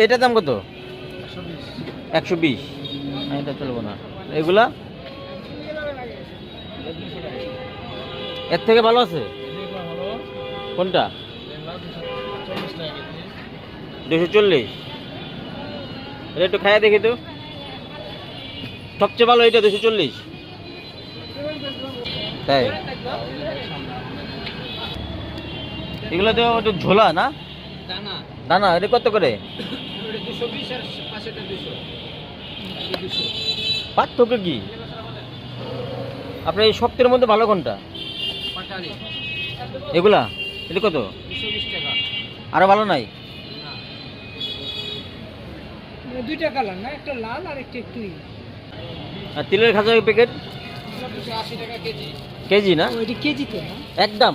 এটার দাম কত? 120। এটা চলবো না। এগুলা এর থেকে ভালো আছে কোনটা? 240। এটা একটু খাইয়া দেখি তো। সবচেয়ে ভালো এটা 240। তাই এগুলো তো একটু ঝোলা না? দানা এটা কত করে? পার্থক্য কি? আপনার এই শক্তের মধ্যে ভালো কোনটা? এগুলা এটা কত? আরো ভালো নাই? দুইটা কালার না, একটা লাল আর একটা একটু আর তিলের খাঁচা প্যাকেট 80 টাকা কেজি। কেজি না? ওইটা কেজিতে না? একদম